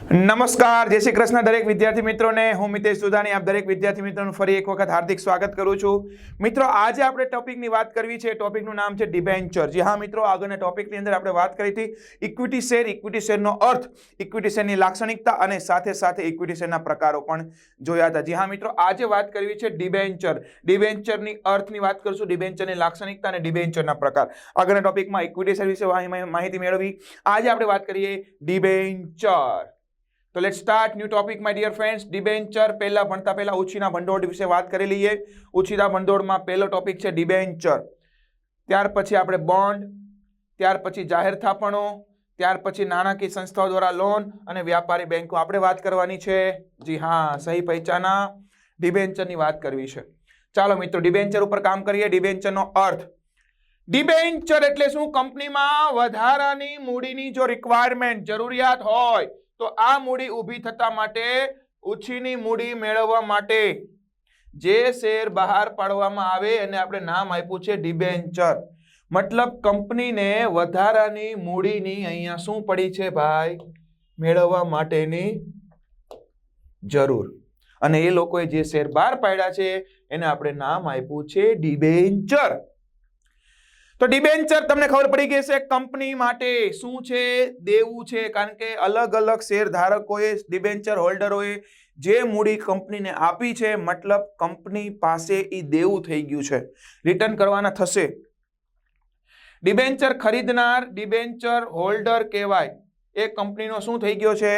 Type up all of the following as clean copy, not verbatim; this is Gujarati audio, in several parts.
નમસ્કાર, જય શ્રી કૃષ્ણ દરેક વિદ્યાર્થી મિત્રોને। હું મિતેશ સુધાણી આપ દરેક વિદ્યાર્થી મિત્રોનું ફરી એક વખત હાર્દિક સ્વાગત કરું છું। મિત્રો, આજે આપણે ટોપિકની વાત કરવી છે। ટોપિકનું નામ છે ડિબેન્ચર। જી હા મિત્રો, આગળના ટોપિકની અંદર આપણે વાત કરી હતી ઇક્વિટી શેરનો અર્થ, ઇક્વિટી શેરની લાક્ષણિકતા અને સાથે સાથે ઇક્વિટી શેરના પ્રકારો પણ જોયા હતા। જી હા મિત્રો, આજે વાત કરવી છે ડિબેન્ચર। ડિબેન્ચરની અર્થની વાત કરશું, ડિબેન્ચરની લાક્ષણિકતા અને ડિબેન્ચરના પ્રકાર। આગળના ટોપિકમાં ઇક્વિટી શેર વિશે માહિતી મેળવી। આજે આપણે વાત કરીએ ડિબેન્ચર। તો let's start new topic my dear friends. Debenture પહેલા ભણતા પહેલા ઉછીના ભંડોળ વિશે વાત કરી લઈએ। ઉછીના ભંડોળમાં પહેલો ટોપિક છે ડિબેન્ચર, ત્યાર પછી આપણે બોન્ડ, ત્યાર પછી જાહેર થાપણો, ત્યાર પછી નાણાકીય સંસ્થાઓ દ્વારા લોન અને વ્યાપારી બેંકો આપણે વાત કરવાની છે। જી હા, સહી પહેચાના, ડિબેન્ચરની વાત કરવી છે। ચાલો મિત્રો, ડિબેન્ચર ઉપર કામ કરીએ। ડિબેન્ચરનો અર્થ, ડિબેન્ચર એટલે શું? કંપનીમાં વધારાની મૂડીની જો રિક્વાયરમેન્ટ, જરૂરિયાત હોય તો આ મૂડી ઊભી થતા માટે, ઉછીની મૂડી મેળવવા માટે જે શેર બહાર પાડવામાં આવે એને આપણે નામ આપ્યું છે ડિબેન્ચર। મતલબ કંપનીને વધારાની મૂડીની અહીંયા શું પડી છે ભાઈ? મેળવવા માટેની જરૂર, અને એ લોકોએ જે શેર બહાર પાડ્યા છે એને આપણે નામ આપ્યું છે ડિબેન્ચર। તો ડિબેન્ચર તમને ખબર પડી ગઈ છે કંપની માટે શું છે? દેવું છે, કારણ કે અલગ અલગ શેર ધારકોએ, ડિબેન્ચર હોલ્ડરોએ જે મૂડી કંપનીને આપી છે, મતલબ કંપની પાસે એ દેવું થઈ ગયું છે, રિટર્ન કરવાના થશે। ડિબેન્ચર ખરીદનાર ડિબેન્ચર હોલ્ડર કહેવાય। એ કંપનીનો શું થઈ ગયો છે?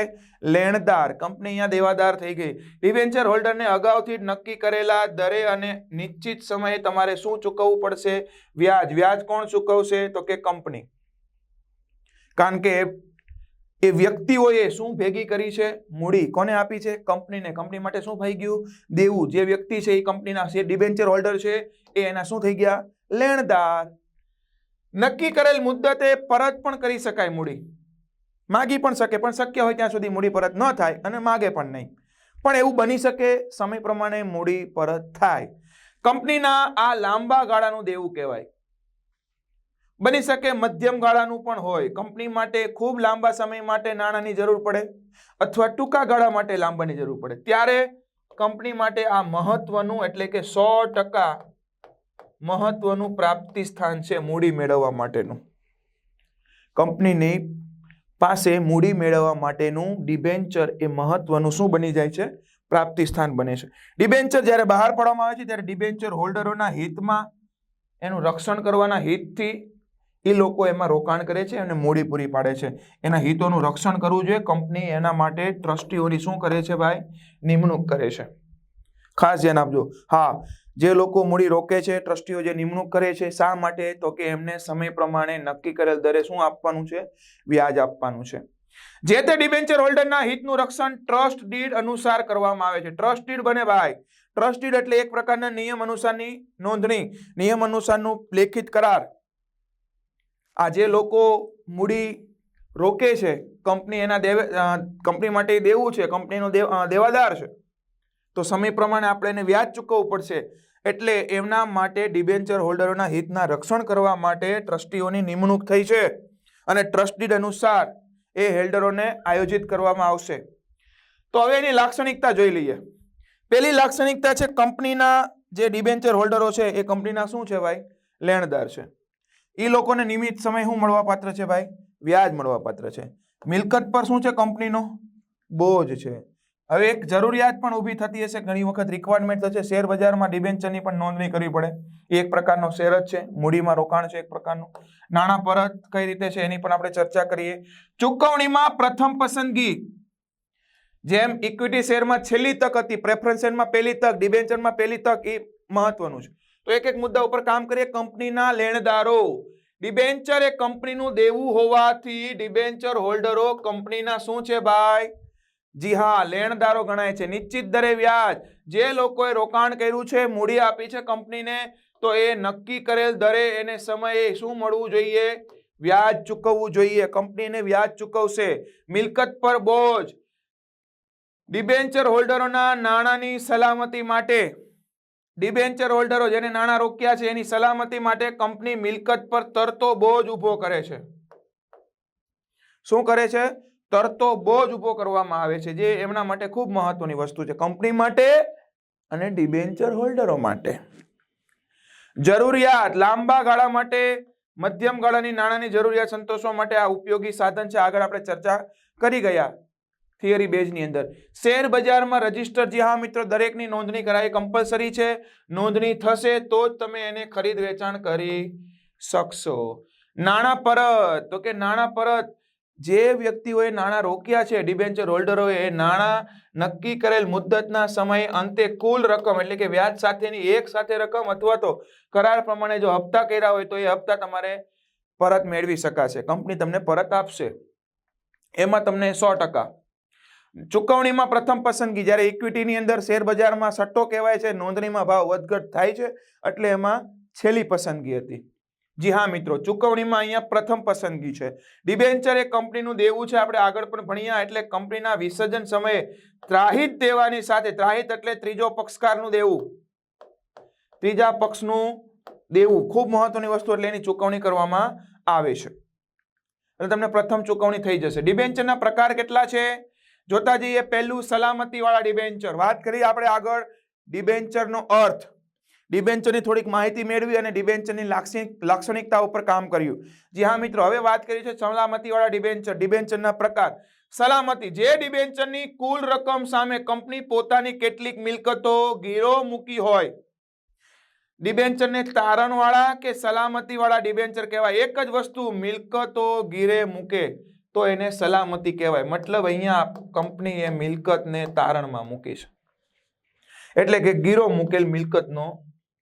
લેણદાર। કંપની અહીંયા દેવાદાર થઈ ગઈ। ડિબેન્ચર હોલ્ડરને અગાઉથી નક્કી કરેલા દરે અને નિશ્ચિત સમયે તમારે શું ચૂકવવું પડશે? વ્યાજ। વ્યાજ કોણ ચૂકવશે? તો કે કંપની, કારણ કે એ વ્યક્તિઓએ શું ભેગી કરી છે? મૂડી। કોને આપી છે? કંપનીને। કંપની માટે શું થઈ ગયું? દેવું। જે વ્યક્તિ છે એ કંપનીના ડિબેન્ચર હોલ્ડર છે, એ એના શું થઈ ગયા? લેણદાર। નક્કી કરેલ મુદ્દતે પરત પણ કરી શકાય મૂડી, માગી પણ શકે, પણ શક્ય હોય ત્યાં સુધી મૂડી પરત ન થાય અને માગે પણ નહીં, પણ એવું બની શકે સમય પ્રમાણે મૂડી પરત થાય। કંપનીના આ લાંબા ગાળાનું દેવું કહેવાય। બની શકે મધ્યમ ગાળાનું પણ હોય। કંપની માટે ખૂબ લાંબા સમય માટે નાણાંની જરૂર પડે અથવા ટૂંકા ગાળા માટે લાંબાની જરૂર પડે, ત્યારે કંપની માટે આ મહત્વનું, એટલે કે 100% મહત્વનું પ્રાપ્તિ સ્થાન છે મૂડી મેળવવા માટેનું। કંપનીની પાસે મૂડી મેળવવા માટેનું ડિબેન્ચર એ મહત્વનું શું બની જાય છે? પ્રાપ્તિ સ્થાન બને છે। ડિબેન્ચર જ્યારે બહાર પાડવામાં આવે છે ત્યારે ડિબેન્ચર હોલ્ડરોના હિતમાં, એનું રક્ષણ કરવાના હિતથી એ લોકો એમાં રોકાણ કરે છે અને મૂડી પૂરી પાડે છે। એના હિતોનું રક્ષણ કરવું જોઈએ કંપની, એના માટે ટ્રસ્ટીઓની શું કરે છે ભાઈ? નિમણૂક કરે છે। ખાસ ધ્યાન આપજો। હા, જે લોકો મૂડી રોકે છે, ટ્રસ્ટીઓ જે નિમણૂક કરે છે, શા માટે? તો કે એમને સમય પ્રમાણે નક્કી કરેલ દરે શું આપવાનું છે? વ્યાજ આપવાનું છે। જે તે ડિબેન્ચર હોલ્ડરના હિતનું રક્ષણ ટ્રસ્ટ ડીડ અનુસાર કરવામાં આવે છે। ટ્રસ્ટ ડીડ બને ભાઈ। ટ્રસ્ટ ડીડ એટલે એક પ્રકારના નિયમ અનુસારની નોંધણી, નિયમ અનુસારનું લેખિત કરાર। આ જે લોકો મૂડી રોકે છે, કંપની એના કંપની માટે દેવું છે, કંપનીનો દેવાદાર છે, તો સમય પ્રમાણે આપણે એને વ્યાજ ચૂકવવું પડશે, એટલે એમના માટે ડિબેન્ચર હોલ્ડરોના હિતના રક્ષણ કરવા માટે ટ્રસ્ટીઓની નિમણૂક થઈ છે અને ટ્રસ્ટીડ અનુસાર એ હોલ્ડરોને આયોજિત કરવામાં આવશે। તો હવે એની લાક્ષણિકતા જોઈ લઈએ। પહેલી લાક્ષણિકતા છે કંપનીના જે ડિબેન્ચર હોલ્ડરો છે એ કંપનીના શું છે ભાઈ? લેણદાર છે। એ લોકોને નિયમિત સમય શું મળવા પાત્ર છે ભાઈ? વ્યાજ મળવા પાત્ર છે। મિલકત પર શું છે? કંપનીનો બોજ છે। હવે એક જરૂરિયાત પણ ઊભી થતી હશે, ઘણી વખત રિક્વાયરમેન્ટ થશે, શેર બજારમાં ડિબેન્ચરની પણ નોંધણી કરવી પડે। એ એક પ્રકારનો શેર જ છે, મૂડીમાં રોકાણ છે એક પ્રકારનું। નાણાં પરત કઈ રીતે છે એની પણ આપણે ચર્ચા કરીએ। ચૂકવણીમાં પ્રથમ પસંદગી, જેમ ઇક્વિટી શેરમાં છેલ્લી તક હતી, પ્રેફરન્સ શેરમાં પહેલી તક, ડિબેન્ચરમાં પહેલી તક, એ મહત્વનું છે। તો એક એક મુદ્દા ઉપર કામ કરીએ। કંપનીના લેણદારો, ડિબેન્ચર એ કંપનીનું દેવું હોવાથી ડિબેન્ચર હોલ્ડરો કંપનીના શું છે ભાઈ? જી હા, લેણદારો ગણાય છે। નિશ્ચિત દરે વ્યાજ, જે લોકોએ રોકાણ કર્યું છે, મૂડી આપી છે કંપનીને, તો એ નક્કી કરેલ દરે એને સમયે શું મળવું જોઈએ? વ્યાજ ચૂકવવું જોઈએ। કંપનીને વ્યાજ ચૂકવશે। મિલકત પર બોજ, ડિબેન્ચર હોલ્ડરોના નાણાંની સલામતી માટે, ડિબેન્ચર હોલ્ડરો જેને નાણાં રોક્યા છે એની સલામતી માટે કંપની મિલકત પર તરતો બોજ ઉભો કરે છે। શું કરે છે? તરતો બોજ ઊભો કરવામાં આવે છે, જે એમના માટે ખૂબ મહત્વની વસ્તુ છે, કંપની માટે અને ડિબેન્ચર હોલ્ડરો માટે. જરૂરિયાત લાંબા ગાળા માટે, મધ્યમ ગાળાની નાણાંની જરૂરિયાત સંતોષવા માટે આ ઉપયોગી સાધન છે. આગળ આપણે ચર્ચા કરી ગયા થિયરી બેઝની અંદર. શેર બજારમાં રજીસ્ટર, જી હા મિત્રો, દરેકની નોંધણી કરાવી કમ્પલસરી છે. નોંધણી થશે તો જ તમે એને ખરીદ વેચાણ કરી શકશો. નાણાં પરત, તો કે નાણાં પરત જે વ્યક્તિઓએ નાણાં રોક્યા છે, ડિબેન્ચર હોલ્ડરોએ, એ નાણાં નક્કી કરેલ મુદ્દતના સમય અંતે કુલ રકમ એટલે કે વ્યાજ સાથેની એક સાથે રકમ અથવા તો કરાર પ્રમાણે જો હપ્તા કર્યા હોય તો એ હપ્તા તમારે પરત મેળવી શકાશે. કંપની તમને પરત આપશે, એમાં તમને 100%. ચુકવણીમાં પ્રથમ પસંદગી, જ્યારે ઇક્વિટીની અંદર શેર બજારમાં સટ્ટો કહેવાય છે, નોંધણીમાં ભાવ વધઘટ થાય છે, એટલે એમાં છેલ્લી પસંદગી હતી. જી હા મિત્રો, ચુકવણીમાં અહીંયા પ્રથમ પસંદગી છે. ડિબેન્ચર એ કંપનીનું દેવું છે. આપણે આગળ પણ ભણ્યા, એટલે કંપનીના વિસર્જન સમયે ત્રાહિત દેવાની સાથે, ત્રાહિત એટલે ત્રીજો પક્ષકારનું દેવું, ત્રીજા પક્ષનું દેવું, ખૂબ મહત્વની વસ્તુ, એટલે એની ચુકવણી કરવામાં આવે છે. એટલે તમને પ્રથમ ચુકવણી થઈ જશે. ડિબેન્ચરના પ્રકાર કેટલા છે જોતા જઈએ. પહેલું, સલામતી વાળા ડિબેન્ચર. વાત કરી આપણે આગળ ડિબેન્ચરનો અર્થ, ડિબેન્ચરની થોડીક માહિતી મેળવી અને ડિબેન્ચરની લાક્ષણિકતા ઉપર કામ કર્યું. જી હા મિત્રો, હવે વાત કરી છે સલામતી વાળા ડિબેન્ચર. ડિબેન્ચરના પ્રકાર. સલામતી, જે ડિબેન્ચરની કુલ રકમ સામે કંપની પોતાની કેટલીક મિલકતો ગીરો મૂકી હોય. ડિબેન્ચરને તારણવાળા કે સલામતી વાળા ડિબેન્ચર કહેવાય. એક જ વસ્તુ મિલકતો ગીરે મૂકે તો એને સલામતી કહેવાય. મતલબ અહીંયા કંપનીએ મિલકતને તારણમાં મૂકી છે, એટલે કે ગીરો મૂકેલ મિલકતનો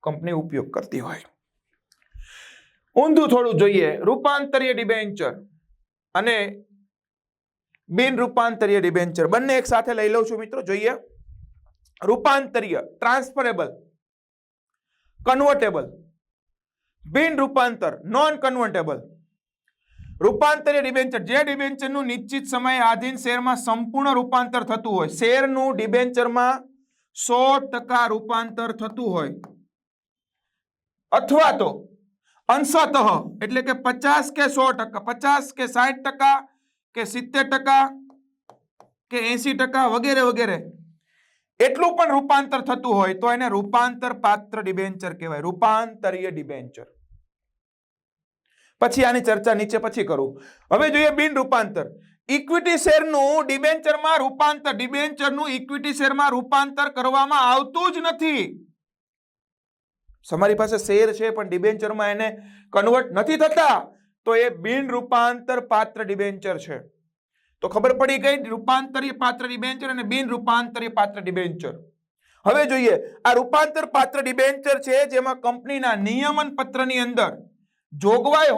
કંપની ઉપયોગ કરતી હોય. ઊંધું થોડું જોઈએ. રૂપાંતરીય ડિબેન્ચર અને બિન રૂપાંતરીય ડિબેન્ચર બંને એક સાથે લઈ લઉં છું મિત્રો. જોઈએ, રૂપાંતરીય ટ્રાન્સફરેબલ, કન્વર્ટેબલ. બિન રૂપાંતર નોન કન્વર્ટેબલ. રૂપાંતરીય ડિબેન્ચર, જે ડિબેન્ચરનું નિશ્ચિત સમય આધીન શેરમાં સંપૂર્ણ રૂપાંતર થતું હોય. શેરનું ડિબેન્ચરમાં 100% રૂપાંતર થતું હોય, અથવા તો અંશતઃ એટલે કે 50 કે 100%, 50 કે 60% કે 70% કે 80% વગેરે વગેરે, એટલું પણ રૂપાંતર થતું હોય તો એને રૂપાંતર પાત્ર ડિબેન્ચર કહેવાય, રૂપાંતરીય ડિબેન્ચર. પછી આની ચર્ચા નીચે પછી કરું. હવે જોઈએ બિન રૂપાંતર. ઇક્વિટી શેરનું ડિબેન્ચરમાં રૂપાંતર, ડિબેન્ચરનું ઇક્વિટી શેરમાં રૂપાંતર કરવામાં આવતું જ નથી. તમારી પાસે શેર છે પણ ડિબેન્ચરમાં એને કન્વર્ટ નથી થતા, તો એ બિન રૂપાંતર પાત્ર ડિબેન્ચર છે. તો ખબર પડી ગઈ રૂપાંતરીય પાત્ર ડિબેન્ચર અને બિન રૂપાંતરીય પાત્ર ડિબેન્ચર. હવે જોઈએ, આ રૂપાંતર પાત્ર ડિબેન્ચર છે જેમાં કંપનીના નિયમન પત્રની અંદર જોગવાઈ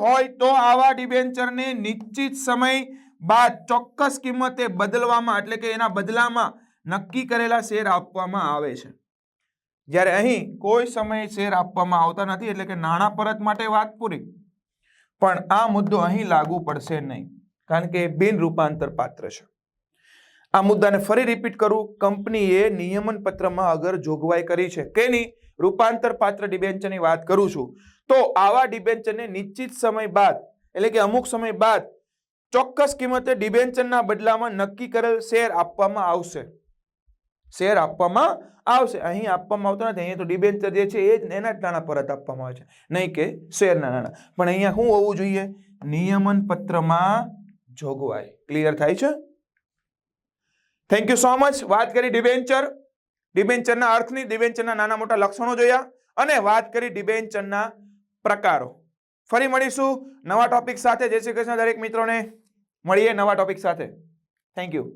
હોય તો આવા ડિબેન્ચરને નિશ્ચિત સમય બાદ ચોક્કસ કિંમતે બદલવામાં, એટલે કે એના બદલામાં નક્કી કરેલા શેર આપવામાં આવે છે. જ્યારે અહીં કોઈ સમયે શેર આપવામાં આવતા નથી, એટલે કે નાણાં પરત માટે વાત પૂરી. પણ આ મુદ્દો અહીં લાગુ પડશે નહીં, કારણ કે બિન રૂપાંતર પાત્ર છે. આ મુદ્દાને ફરી રિપીટ કરું. કંપનીએ નિયમન પત્રમાં અગર જોગવાઈ કરી છે કેની, રૂપાંતર પાત્ર ડિબેન્ચરની વાત કરું છું, તો આવા ડિબેન્ચરને નિશ્ચિત સમય બાદ, એટલે કે અમુક સમય બાદ ચોક્કસ કિંમતે ડિબેન્ચરના બદલામાં નક્કી કરેલ શેર આપવામાં આવશે. શેર આપવામાં આવશે. અહીં આપવામાં આવતો નથી, અહીંયા તો ડિબેન્ચર જે છે એ જ એના જ નાણાં પરત આપવામાં આવે છે, નહીં કે શેરના નાણાં. પણ અહીંયા શું હોવું જોઈએ? નિયમન પત્રમાં જોગવાઈ. ક્લિયર થાય છે? Thank you so much. વાત કરી ડિબેન્ચર, ડિબેન્ચરના અર્થની, ડિબેન્ચરના નાના મોટા લક્ષણો જોયા અને વાત કરી ડિબેન્ચરના પ્રકારો. ફરી મળીશું નવા ટોપિક સાથે. જય શ્રી કૃષ્ણ દરેક મિત્રોને. મળીએ નવા ટોપિક સાથે. Thank you.